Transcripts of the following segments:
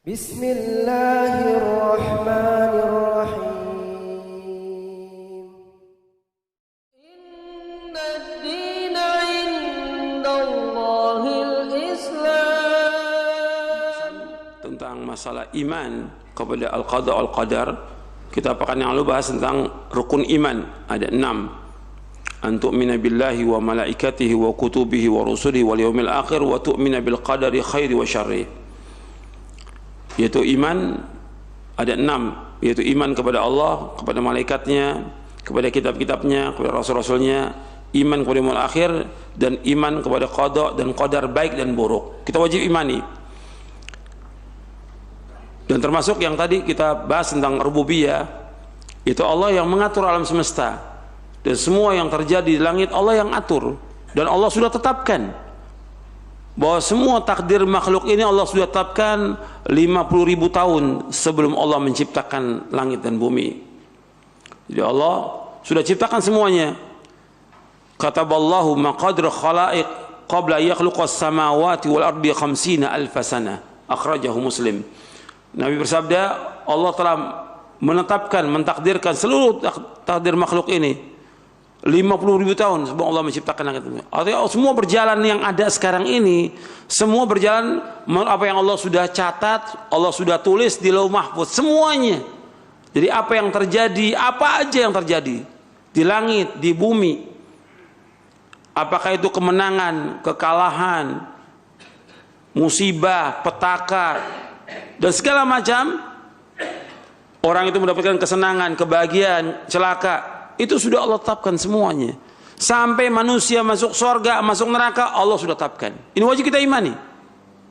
Bismillahirrahmanirrahim. Inna ad-dina 'indallahil Islam. Tentang masalah iman kepada al-qada al-qadar, kita pekan yang lalu bahas tentang rukun iman, ada 6. An tu'mina billahi wa malaikatihi wa kutubihi wa rusulihi wal yawmil akhir wa tu'mina bil qadari khairi wa syarri. Yaitu iman ada 6, yaitu iman kepada Allah, kepada malaikatnya, kepada kitab-kitabnya, kepada rasul-rasulnya, iman kepada yaumil akhir, dan iman kepada qada dan qadar baik dan buruk. Kita wajib imani. Dan termasuk yang tadi kita bahas tentang rububiyah, itu Allah yang mengatur alam semesta. Dan semua yang terjadi di langit Allah yang atur. Dan Allah sudah tetapkan bahwa semua takdir makhluk ini Allah sudah tetapkan 50.000 tahun sebelum Allah menciptakan langit dan bumi. Jadi Allah sudah ciptakan semuanya. Kataballahu maqadir khalaiq qabla yakhluqas samawati wal ardi 50 alf sana. Akhrajahu Muslim. Nabi bersabda, Allah telah menetapkan, mentakdirkan seluruh takdir makhluk ini 50.000 tahun sebelum Allah menciptakan langit dan bumi. Artinya semua berjalan yang ada sekarang ini, semua berjalan apa yang Allah sudah catat, Allah sudah tulis di Lauh Mahfuz, semuanya. Jadi apa yang terjadi, apa aja yang terjadi di langit, di bumi, apakah itu kemenangan, kekalahan, musibah, petaka, dan segala macam, orang itu mendapatkan kesenangan, kebahagiaan, celaka, itu sudah Allah tetapkan semuanya. Sampai manusia masuk surga, masuk neraka, Allah sudah tetapkan. Ini wajib kita imani.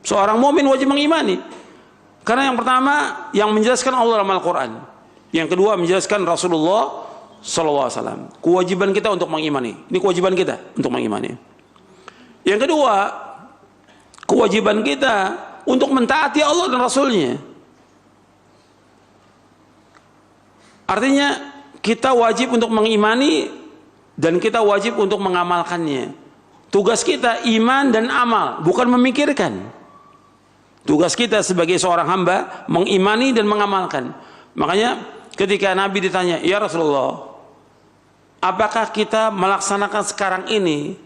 Seorang mukmin wajib mengimani. Karena yang pertama yang menjelaskan Allah dalam Al-Quran, yang kedua menjelaskan Rasulullah SAW. Kewajiban kita untuk mengimani. Ini kewajiban kita untuk mengimani. Yang kedua, kewajiban kita untuk mentaati Allah dan Rasulnya. Artinya kita wajib untuk mengimani dan kita wajib untuk mengamalkannya. Tugas kita iman dan amal, bukan memikirkan. Tugas kita sebagai seorang hamba mengimani dan mengamalkan. Makanya ketika Nabi ditanya, "Ya Rasulullah, apakah kita melaksanakan sekarang ini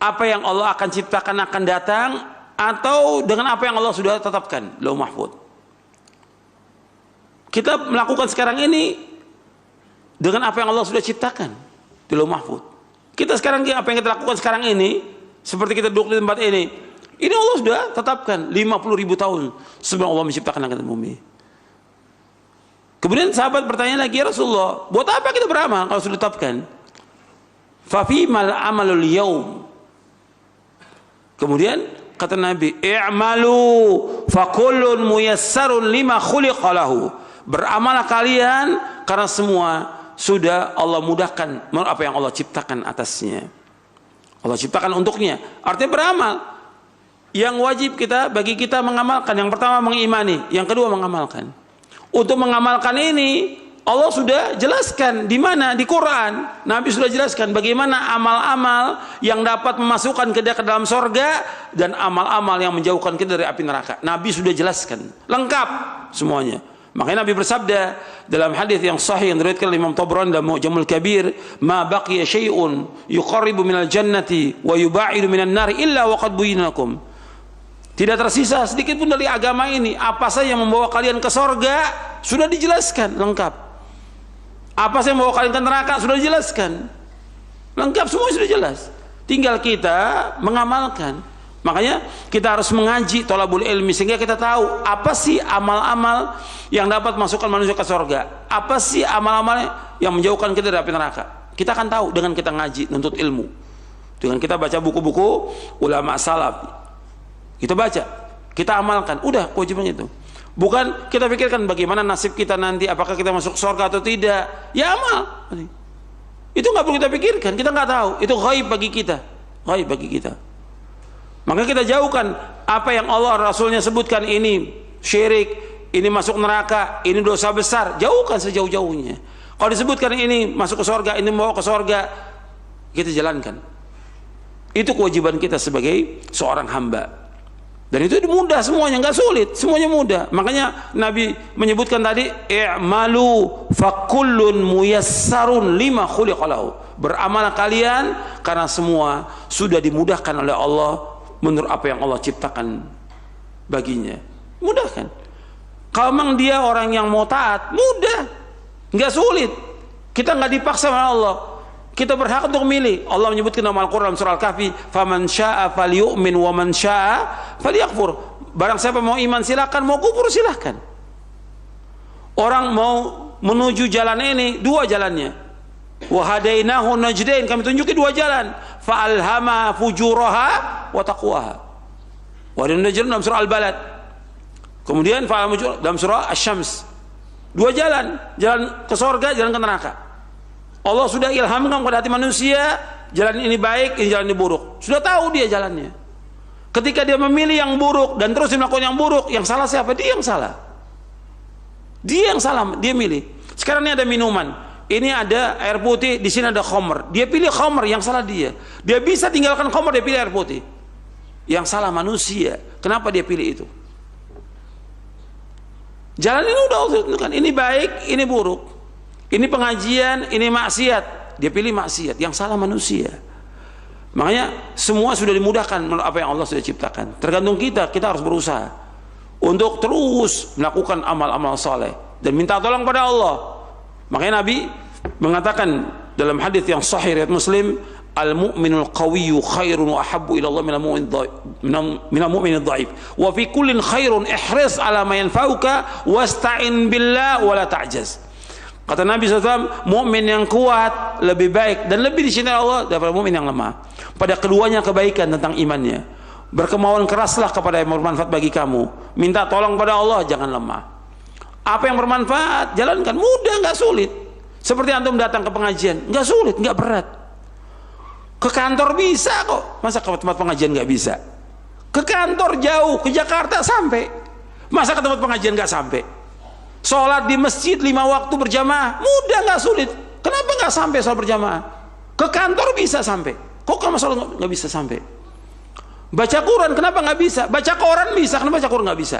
apa yang Allah akan ciptakan akan datang, atau dengan apa yang Allah sudah tetapkan, Lauh Mahfuz?" Kita melakukan sekarang ini dengan apa yang Allah sudah ciptakan di Lauh Mahfuz. Kita sekarang, apa yang kita lakukan sekarang ini, seperti kita duduk di tempat ini Allah sudah tetapkan 50.000 tahun sebelum Allah menciptakan langit dan bumi. Kemudian sahabat bertanya lagi, "Ya Rasulullah, buat apa kita beramal kalau sudah tetapkan?" Fa fimal amalul yaum. Kemudian kata Nabi, "I'malu fa kullun muyassarun lima khuliqa lahu." Beramalah kalian karena semua sudah Allah mudahkan apa yang Allah ciptakan atasnya. Allah ciptakan untuknya. Artinya beramal. Yang wajib kita, bagi kita mengamalkan, yang pertama mengimani, yang kedua mengamalkan. Untuk mengamalkan ini Allah sudah jelaskan di mana, di Quran. Nabi sudah jelaskan bagaimana amal-amal yang dapat memasukkan kita ke dalam sorga dan amal-amal yang menjauhkan kita dari api neraka. Nabi sudah jelaskan lengkap semuanya. Makanya Nabi bersabda dalam hadis yang sahih yang diriwayatkan oleh Imam Tabrani dalam Mu'jamul Kabir, "Ma baqiya syai'un yuqarribu minal jannati wa yuba'idu minan nari illa waqad buyyina lakum." Tidak tersisa sedikit pun dari agama ini, apa saja yang membawa kalian ke surga sudah dijelaskan lengkap. Apa saja yang membawa kalian ke neraka sudah dijelaskan lengkap, semua sudah jelas. Tinggal kita mengamalkan. Makanya kita harus mengaji thalabul ilmi sehingga kita tahu apa sih amal-amal yang dapat masukkan manusia ke surga, apa sih amal-amal yang menjauhkan kita dari api neraka. Kita akan tahu dengan kita ngaji, nuntut ilmu, dengan kita baca buku-buku ulama salaf, kita baca, kita amalkan, udah kewajiban itu. Bukan kita pikirkan bagaimana nasib kita nanti, apakah kita masuk surga atau tidak. Ya amal, itu nggak perlu kita pikirkan, kita nggak tahu, itu ghaib bagi kita, ghaib bagi kita. Maka kita jauhkan apa yang Allah Rasulnya sebutkan, ini syirik, ini masuk neraka, ini dosa besar, jauhkan sejauh-jauhnya. Kalau disebutkan ini masuk ke surga, ini mau ke surga, kita jalankan. Itu kewajiban kita sebagai seorang hamba. Dan itu mudah semuanya, nggak sulit, semuanya mudah. Makanya Nabi menyebutkan tadi, i'malu fakullun muyassarun lima khuliqalahu. Beramal kalian karena semua sudah dimudahkan oleh Allah menurut apa yang Allah ciptakan baginya. Mudah kan? Kalau memang dia orang yang mau taat, mudah, nggak sulit. Kita nggak dipaksa oleh Allah. Kita berhak untuk memilih. Allah menyebutkan dalam Al-Quran surah Al-Kahfi, faman syaa falyu'min wa man syaa falyakfur. Barang siapa mau iman silakan, mau kufur silakan. Orang mau menuju jalan ini, dua jalannya. Wa hadainahu najdain, kami tunjuki dua jalan. Fa alhama fujuraha wa taqwaha. Wa najdain dalam surah Al-Balad. Kemudian fa dalam surah Asy-Syams. Dua jalan, jalan ke surga, jalan ke neraka. Allah sudah ilhamkan pada hati manusia, jalan ini baik, ini jalan ini buruk. Sudah tahu dia jalannya. Ketika dia memilih yang buruk dan terus melakukan yang buruk, yang salah siapa? Dia yang salah. Dia yang salah, dia milih. Sekarang ini ada minuman, ini ada air putih, di sini ada khamr. Dia pilih khamr, yang salah dia. Dia bisa tinggalkan khamr, dia pilih air putih. Yang salah manusia. Kenapa dia pilih itu? Jalan ini udah tentukan, ini baik, ini buruk. Ini pengajian, ini maksiat. Dia pilih maksiat, yang salah manusia. Makanya semua sudah dimudahkan menurut apa yang Allah sudah ciptakan. Tergantung kita harus berusaha untuk terus melakukan amal-amal saleh dan minta tolong pada Allah. Makanya Nabi mengatakan dalam hadis yang sahih riwayat Muslim, al-mu'minul qawiyyu khairun wa ahabbu ila Allah minal mu'minid dha'if. Wa fi kullin khairun ihris ala ma yanfa'uka wasta'in billah wa la ta'jaz. Kata Nabi SAW, mukmin yang kuat lebih baik dan lebih dicintai Allah daripada mukmin yang lemah. Pada keduanya kebaikan tentang imannya. Berkemauan keraslah kepada yang bermanfaat bagi kamu. Minta tolong pada Allah, jangan lemah. Apa yang bermanfaat, jalankan. Mudah, nggak sulit. Seperti antum datang ke pengajian, nggak sulit, nggak berat. Ke kantor bisa kok. Masa ke tempat pengajian nggak bisa? Ke kantor jauh, ke Jakarta sampai. Masa ke tempat pengajian nggak sampai? Sholat di masjid 5 waktu berjamaah, mudah, nggak sulit. Kenapa nggak sampai sholat berjamaah? Ke kantor bisa sampai. Kok kalau sholat nggak bisa sampai? Baca Quran, kenapa nggak bisa? Baca koran bisa, kenapa baca Quran nggak bisa?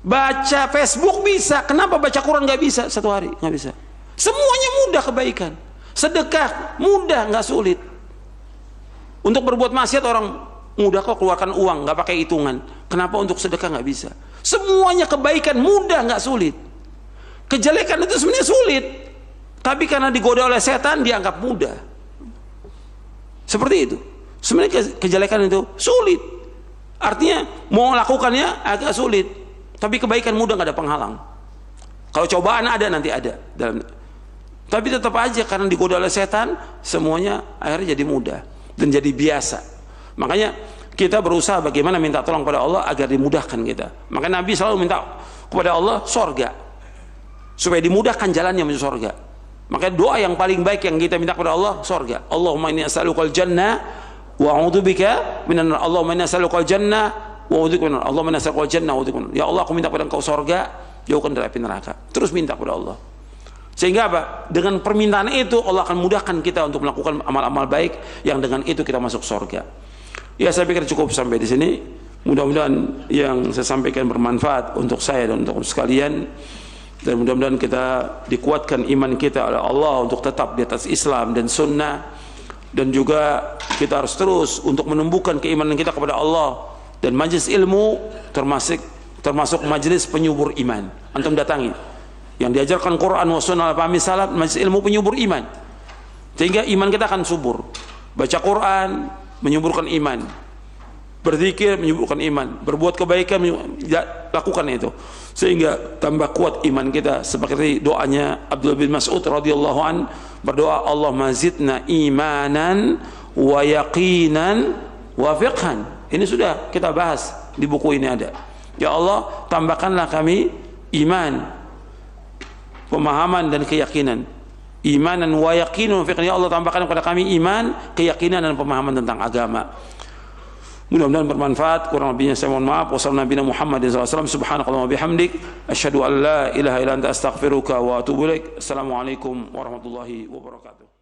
Baca Facebook bisa, kenapa baca Quran nggak bisa satu hari? Nggak bisa. Semuanya mudah kebaikan. Sedekah mudah, nggak sulit. Untuk berbuat maksiat orang mudah kok, keluarkan uang, nggak pakai hitungan. Kenapa untuk sedekah nggak bisa? Semuanya kebaikan mudah, nggak sulit. Kejelekan itu sebenarnya sulit, tapi karena digoda oleh setan dianggap mudah. Seperti itu. Sebenarnya kejelekan itu sulit. Artinya mau lakukannya agak sulit, tapi kebaikan mudah, nggak ada penghalang. Kalau cobaan ada, nanti ada dalam. Tapi tetap aja karena digoda oleh setan, semuanya akhirnya jadi mudah dan jadi biasa. Makanya kita berusaha bagaimana minta tolong pada Allah agar dimudahkan kita. Maka Nabi selalu minta kepada Allah sorga, supaya dimudahkan jalannya menuju sorga. Maka doa yang paling baik yang kita minta kepada Allah, sorga. Allahumma inni as'alukal jannah wa a'udzubika minan nar. Allahumma inni as'alukal jannah wa a'udzubika minan nar. Allahumma inni as'alukal jannah wa a'udzubika minan nar. Ya Allah, aku minta kepada Engau sorga, jauhkan dari api neraka. Terus minta kepada Allah. Sehingga apa? Dengan permintaan itu Allah akan mudahkan kita untuk melakukan amal-amal baik yang dengan itu kita masuk sorga. Ya, saya pikir cukup sampai di sini. Mudah-mudahan yang saya sampaikan bermanfaat untuk saya dan untuk sekalian, dan mudah-mudahan kita dikuatkan iman kita oleh Allah untuk tetap di atas Islam dan Sunnah, dan juga kita harus terus untuk menumbuhkan keimanan kita kepada Allah. Dan majelis ilmu termasuk majelis penyubur iman. Antum datangi yang diajarkan Quran wa Sunnah pahami salaf, majelis ilmu penyubur iman, sehingga iman kita akan subur. Baca Quran menyuburkan iman, berzikir menyuburkan iman, berbuat kebaikan lakukan itu, sehingga tambah kuat iman kita. Seperti doanya Abdullah bin Mas'ud radhiyallahu an, berdoa, Allahumma zidna imanan wa yaqinan wa fiqhan. Ini sudah kita bahas di buku ini ada. Ya Allah, tambahkanlah kami iman, pemahaman dan keyakinan. Imanan wa yaqinun fiqhan. Ya Allah, tambahkan kepada kami iman, keyakinan dan pemahaman tentang agama. Mudah-mudahan bermanfaat. Kurang lebihnya saya mohon maaf. Wassalamualaikum warahmatullahi wabarakatuh. Subhanakallahumma bihamdik asyhadu an la ilaha illa anta astaghfiruka wa atubu ilaik. Assalamualaikum warahmatullahi wabarakatuh.